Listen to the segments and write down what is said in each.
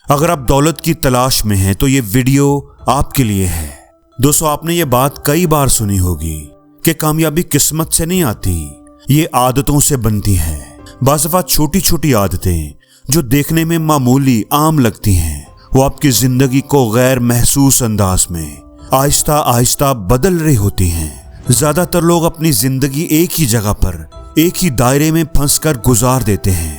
अगर आप दौलत की तलाश में हैं तो ये वीडियो आपके लिए है। दोस्तों, आपने ये बात कई बार सुनी होगी कि कामयाबी किस्मत से नहीं आती, ये आदतों से बनती है। बाज़ दफ़ा छोटी छोटी आदतें जो देखने में मामूली आम लगती हैं, वो आपकी जिंदगी को गैर महसूस अंदाज में आहिस्ता आहिस्ता बदल रही होती हैं। ज्यादातर लोग अपनी जिंदगी एक ही जगह पर, एक ही दायरे में फंसकर गुजार देते हैं,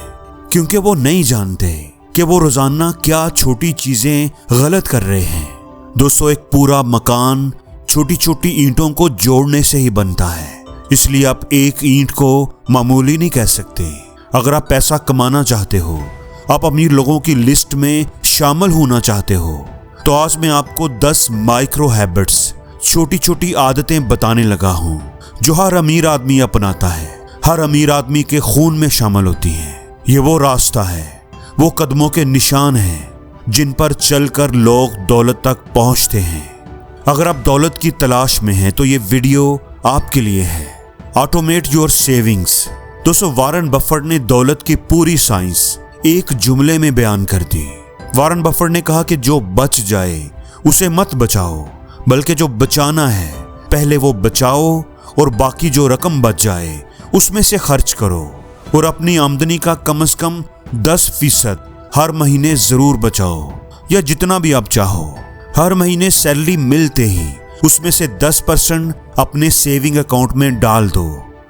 क्योंकि वो नहीं जानते कि वो रोजाना क्या छोटी चीजें गलत कर रहे हैं। दोस्तों, एक पूरा मकान छोटी छोटी ईंटों को जोड़ने से ही बनता है, इसलिए आप एक ईंट को मामूली नहीं कह सकते। अगर आप पैसा कमाना चाहते हो, आप अमीर लोगों की लिस्ट में शामिल होना चाहते हो, तो आज मैं आपको 10 माइक्रो हैबिट्स, छोटी छोटी आदतें बताने लगा हूं जो हर अमीर आदमी अपनाता है, हर अमीर आदमी के खून में शामिल होती हैं। ये वो रास्ता है, वो कदमों के निशान हैं जिन पर चलकर लोग दौलत तक पहुंचते हैं। अगर आप दौलत की तलाश में हैं तो ये वीडियो आपके लिए है। Automate your savings. दोस्तों, वारन बफेट ने दौलत की पूरी साइंस एक जुमले में बयान कर दी। वारन बफेट ने कहा कि जो बच जाए उसे मत बचाओ, बल्कि जो बचाना है पहले वो बचाओ और बाकी जो रकम बच जाए उसमें से खर्च करो, और अपनी आमदनी का कम से कम 10% हर महीने जरूर बचाओ, या जितना भी आप चाहो। हर महीने सैलरी मिलते ही उसमें से 10% अपने सेविंग अकाउंट में डाल दो।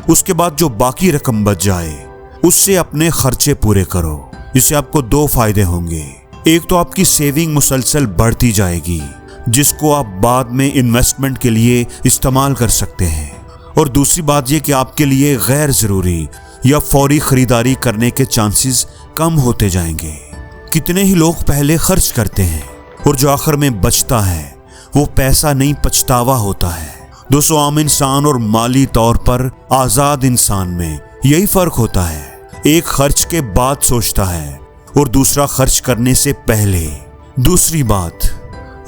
उसके बाद जो बाकी रकम बच जाए उससे अपने खर्चे पूरे करो। इससे आपको 2 फायदे होंगे। एक तो आपकी सेविंग मुसलसल बढ़ती जाएगी, जिसको आप बाद में इन्वेस्टमेंट के लिए इस्तेमाल कर सकते हैं, और दूसरी बात यह कि आपके लिए गैर जरूरी या फौरी खरीदारी करने के चांसेस कम होते जाएंगे। कितने ही लोग पहले खर्च करते हैं और जो आखिर में बचता है वो पैसा नहीं, पछतावा होता है। दोस्तों, आम इंसान और माली तौर पर आजाद इंसान में यही फर्क होता है। एक खर्च के बाद सोचता है और दूसरा खर्च करने से पहले। दूसरी बात,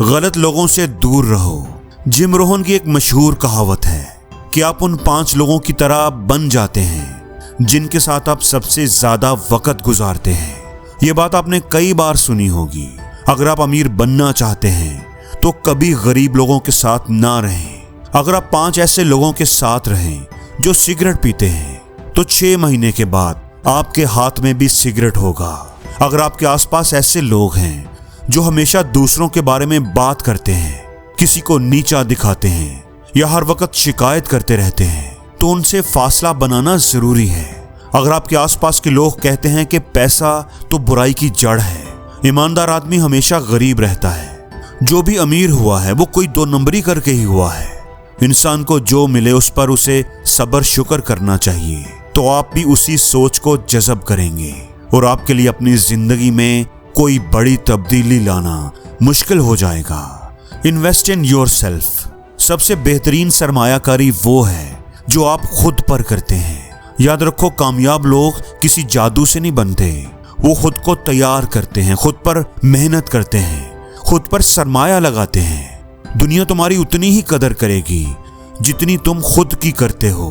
गलत लोगों से दूर रहो। जिम रोहन की एक मशहूर कहावत है कि आप उन 5 लोगों की तरह बन जाते हैं जिनके साथ आप सबसे ज्यादा वक्त गुजारते हैं। ये बात आपने कई बार सुनी होगी। अगर आप अमीर बनना चाहते हैं तो कभी गरीब लोगों के साथ ना रहें। अगर आप 5 ऐसे लोगों के साथ रहें जो सिगरेट पीते हैं तो 6 महीने के बाद आपके हाथ में भी सिगरेट होगा। अगर आपके आसपास ऐसे लोग हैं जो हमेशा दूसरों के बारे में बात करते हैं, किसी को नीचा दिखाते हैं या हर वक्त शिकायत करते रहते हैं, तो उनसे फासला बनाना जरूरी है। अगर आपके आसपास के लोग कहते हैं कि पैसा तो बुराई की जड़ है, ईमानदार आदमी हमेशा गरीब रहता है। जो भी अमीर हुआ है वो कोई 2 नंबरी करके ही हुआ है। इंसान को जो मिले उस पर उसे सब्र शुक्र करना चाहिए, तो आप भी उसी सोच को जज़ब करेंगे और आपके लिए अपनी जिंदगी में कोई बड़ी तब्दीली लाना मुश्किल हो जाएगा। Invest in yourself. सबसे बेहतरीन सरमायाकारी वो है जो आप खुद पर करते हैं। याद रखो, कामयाब लोग किसी जादू से नहीं बनते, वो खुद को तैयार करते हैं, खुद पर मेहनत करते हैं, खुद पर सरमाया लगाते हैं। दुनिया तुम्हारी उतनी ही कदर करेगी जितनी तुम खुद की करते हो।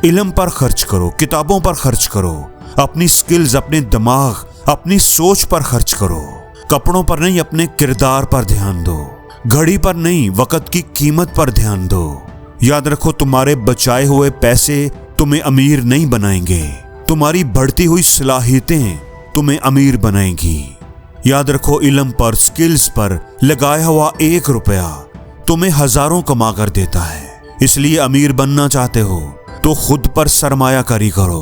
इल्म पर खर्च करो, किताबों पर खर्च करो, अपनी स्किल्स, अपने दिमाग, अपनी सोच पर खर्च करो। कपड़ों पर नहीं, अपने किरदार पर ध्यान दो। घड़ी पर नहीं, वक्त की कीमत पर ध्यान दो। याद रखो, तुम्हारे बचाए हुए पैसे तुम्हें अमीर नहीं बनाएंगे, तुम्हारी बढ़ती हुई सलाहियतें तुम्हें अमीर बनाएंगी। याद रखो, इल्म पर, स्किल्स पर लगाया हुआ 1 रुपया तुम्हें हजारों कमा कर देता है। इसलिए अमीर बनना चाहते हो तो खुद पर सरमायाकारी करो।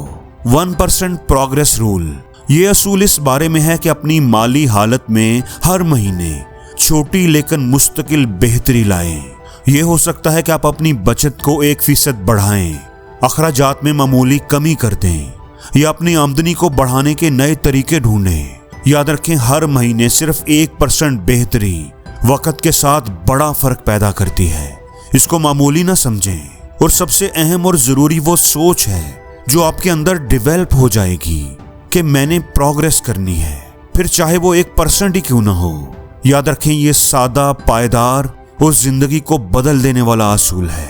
1% प्रोग्रेस रूल। ये असूल इस बारे में है कि अपनी माली हालत में हर महीने छोटी लेकिन मुस्तकिल बेहतरी लाएं। यह हो सकता है कि आप अपनी बचत को 1% बढ़ाएं, अखराजात में मामूली कमी कर दें, या अपनी आमदनी को बढ़ाने के नए तरीके ढूंढें। याद रखें, हर महीने सिर्फ 1% बेहतरी वक्त के साथ बड़ा फर्क पैदा करती है। इसको मामूली ना समझें। और सबसे अहम और जरूरी वो सोच है जो आपके अंदर डेवलप हो जाएगी कि मैंने प्रोग्रेस करनी है, फिर चाहे वो 1% ही क्यों ना हो। याद रखें, ये सादा, पायदार और जिंदगी को बदल देने वाला असूल है।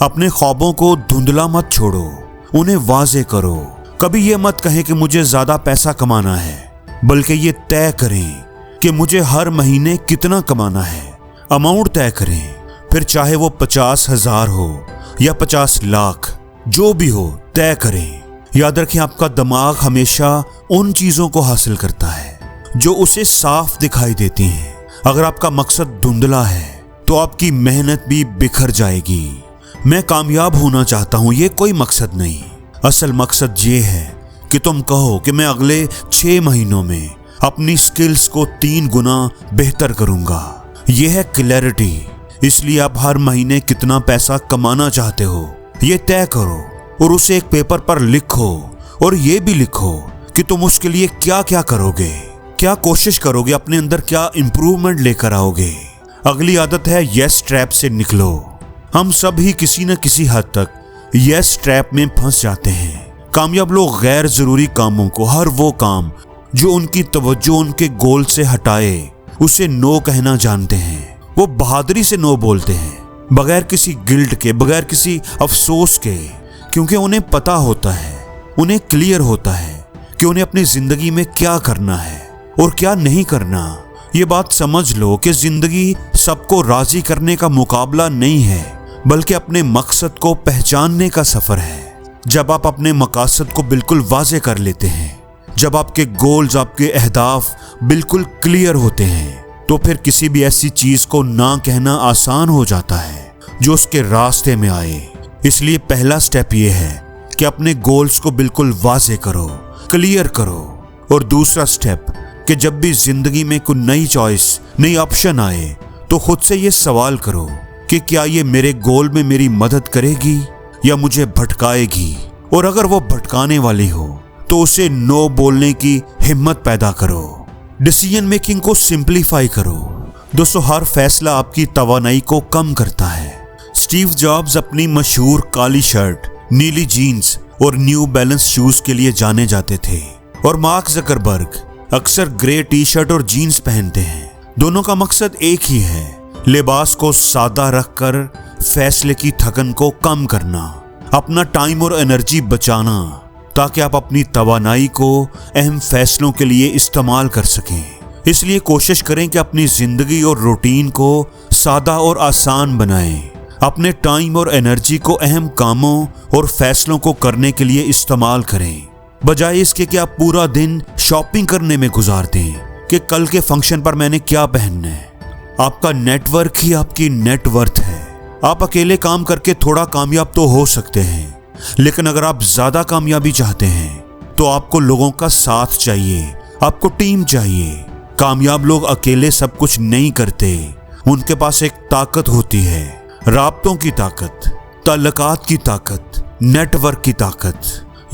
अपने ख्वाबों को धुंधला मत छोड़ो, उन्हें वाजे करो। कभी ये मत कहें कि मुझे ज्यादा पैसा कमाना है, बल्कि ये तय करें कि मुझे हर महीने कितना कमाना है। अमाउंट तय करें, फिर चाहे वो 50,000 हो या 50 लाख, जो भी हो तय करें। याद रखें, आपका दिमाग हमेशा उन चीजों को हासिल करता है जो उसे साफ दिखाई देती हैं। अगर आपका मकसद धुंधला है तो आपकी मेहनत भी बिखर जाएगी। मैं कामयाब होना चाहता हूं, ये कोई मकसद नहीं। असल मकसद ये है कि तुम कहो कि मैं अगले 6 महीनों में अपनी स्किल्स को 3 गुना बेहतर करूंगा। यह है क्लैरिटी। इसलिए आप हर महीने कितना पैसा कमाना चाहते हो ये तय करो और उसे एक पेपर पर लिखो, और ये भी लिखो कि तुम उसके लिए क्या क्या करोगे, क्या कोशिश करोगे, अपने अंदर क्या इंप्रूवमेंट लेकर आओगे। अगली आदत है यस ट्रैप से निकलो। हम सब ही किसी न किसी हद तक यस ट्रैप में फंस जाते हैं। कामयाब लोग गैर जरूरी कामों को, हर वो काम जो उनकी तवज्जो उनके गोल से हटाए, उसे नो कहना जानते हैं। वो बहादुरी से नो बोलते हैं, बगैर किसी गिल्ट के, बगैर किसी अफसोस के, क्योंकि उन्हें पता होता है, उन्हें क्लियर होता है कि उन्हें अपनी जिंदगी में क्या करना है और क्या नहीं करना। ये बात समझ लो कि जिंदगी सबको राजी करने का मुकाबला नहीं है, बल्कि अपने मकसद को पहचानने का सफर है। जब आप अपने मकसद को बिल्कुल वाज़े कर लेते हैं, जब आपके गोल्स, आपके अहदाफ बिल्कुल क्लियर होते हैं, तो फिर किसी भी ऐसी चीज को ना कहना आसान हो जाता है जो उसके रास्ते में आए। इसलिए पहला स्टेप ये है कि अपने गोल्स को बिल्कुल वाज़े करो, क्लियर करो। और दूसरा स्टेप कि जब भी जिंदगी में कोई नई चॉइस, नई ऑप्शन आए, तो खुद से ये सवाल करो कि क्या ये मेरे गोल में मेरी मदद करेगी या मुझे भटकाएगी। और अगर वो भटकाने वाली हो तो उसे नो बोलने की हिम्मत पैदा करो। डिसीजन मेकिंग को सिंप्लीफाई करो। दोस्तों, हर फैसला आपकी तवानाई को कम करता है। स्टीव जॉब्स अपनी मशहूर काली शर्ट, नीली जीन्स और न्यू बैलेंस शूज के लिए जाने जाते थे, और मार्क ज़करबर्ग अक्सर ग्रे टी शर्ट और जीन्स पहनते हैं। दोनों का मकसद एक ही है, लिबास को सादा रखकर फैसले की थकन को कम करना, अपना टाइम और एनर्जी बचाना, ताकि आप अपनी तवानाई को अहम फैसलों के लिए इस्तेमाल कर सकें। इसलिए कोशिश करें कि अपनी जिंदगी और रूटीन को सादा और आसान बनाएं। अपने टाइम और एनर्जी को अहम कामों और फैसलों को करने के लिए इस्तेमाल करें, बजाय इसके कि आप पूरा दिन शॉपिंग करने में गुजार दें कि कल के फंक्शन पर मैंने क्या पहनना है। आपका नेटवर्क ही आपकी नेटवर्थ है। आप अकेले काम करके थोड़ा कामयाब तो हो सकते हैं, लेकिन अगर आप ज्यादा कामयाबी चाहते हैं तो आपको लोगों का साथ चाहिए, आपको टीम चाहिए। कामयाब लोग अकेले सब कुछ नहीं करते, उनके पास एक ताकत होती है, राब्तों की ताकत, ताल्लुकात की ताकत, नेटवर्क की ताकत।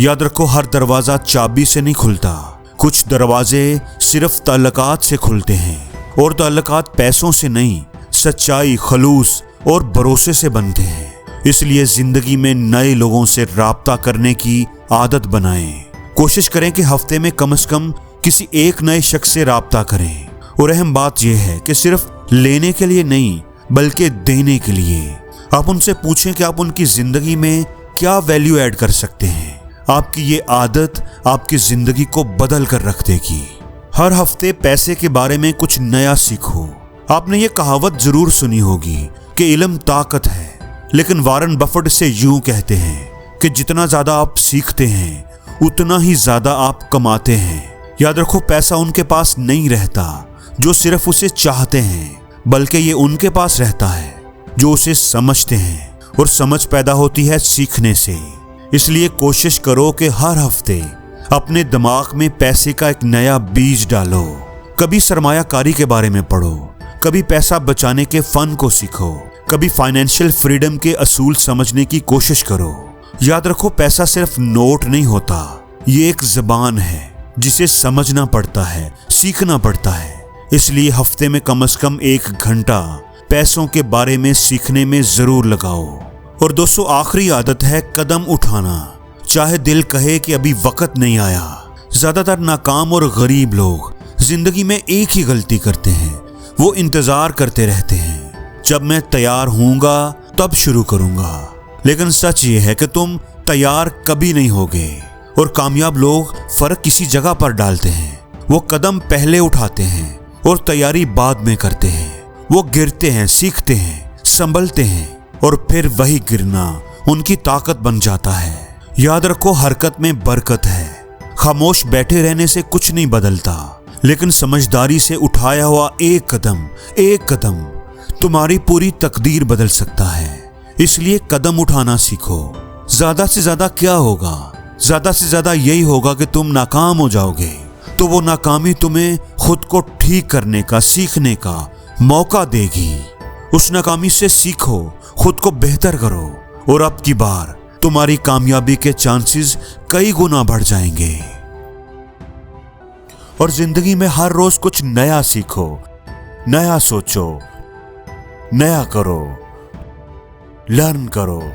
याद रखो, हर दरवाजा चाबी से नहीं खुलता। कुछ दरवाजे सिर्फ ताल्लुकात से खुलते हैं, और ताल्लुकात पैसों से नहीं, सच्चाई, खलूस और भरोसे से बनते हैं। इसलिए जिंदगी में नए लोगों से राब्ता करने की आदत बनाएं। कोशिश करें कि हफ्ते में कम से कम किसी एक नए शख्स से राब्ता करें। और अहम बात यह है कि सिर्फ लेने के लिए नहीं, बल्कि देने के लिए। आप उनसे पूछें कि आप उनकी जिंदगी में क्या वैल्यू ऐड कर सकते हैं। आपकी ये आदत आपकी जिंदगी को बदल कर रख देगी। हर हफ्ते पैसे के बारे में कुछ नया सीखो। आपने ये कहावत जरूर सुनी होगी कि इल्म ताकत है, लेकिन वारन बफेट से यूं कहते हैं कि जितना ज्यादा आप सीखते हैं उतना ही ज्यादा आप कमाते हैं। याद रखो, पैसा उनके पास नहीं रहता जो सिर्फ उसे चाहते हैं, बल्कि ये उनके पास रहता है जो उसे समझते हैं, और समझ पैदा होती है सीखने से। इसलिए कोशिश करो कि हर हफ्ते अपने दिमाग में पैसे का एक नया बीज डालो। कभी सरमायाकारी के बारे में पढ़ो, कभी पैसा बचाने के फन को सीखो, कभी फाइनेंशियल फ्रीडम के असूल समझने की कोशिश करो। याद रखो, पैसा सिर्फ नोट नहीं होता, ये एक ज़बान है जिसे समझना पड़ता है, सीखना पड़ता है। इसलिए हफ्ते में कम से कम 1 घंटा पैसों के बारे में सीखने में जरूर लगाओ। और दोस्तों, आखिरी आदत है कदम उठाना, चाहे दिल कहे कि अभी वक्त नहीं आया। ज्यादातर नाकाम और गरीब लोग जिंदगी में एक ही गलती करते हैं, वो इंतजार करते रहते हैं, जब मैं तैयार होऊंगा तब शुरू करूंगा। लेकिन सच ये है कि तुम तैयार कभी नहीं होगे। और कामयाब लोग फर्क किसी जगह पर डालते हैं, वो कदम पहले उठाते हैं और तैयारी बाद में करते हैं। वो गिरते हैं, सीखते हैं, संभलते हैं और फिर वही गिरना उनकी ताकत बन जाता है। याद रखो, हरकत में बरकत है। खामोश बैठे रहने से कुछ नहीं बदलता, लेकिन समझदारी से उठाया हुआ एक कदम तुम्हारी पूरी तकदीर बदल सकता है। इसलिए कदम उठाना सीखो। ज्यादा से ज्यादा क्या होगा? ज्यादा से ज्यादा यही होगा कि तुम नाकाम हो जाओगे। तो वो नाकामी तुम्हें खुद को ठीक करने का, सीखने का मौका देगी। उस नाकामी से सीखो, खुद को बेहतर करो और अब की बार तुम्हारी कामयाबी के चांसेस कई गुना बढ़ जाएंगे। और जिंदगी में हर रोज कुछ नया सीखो, नया सोचो, नया करो, लर्न करो।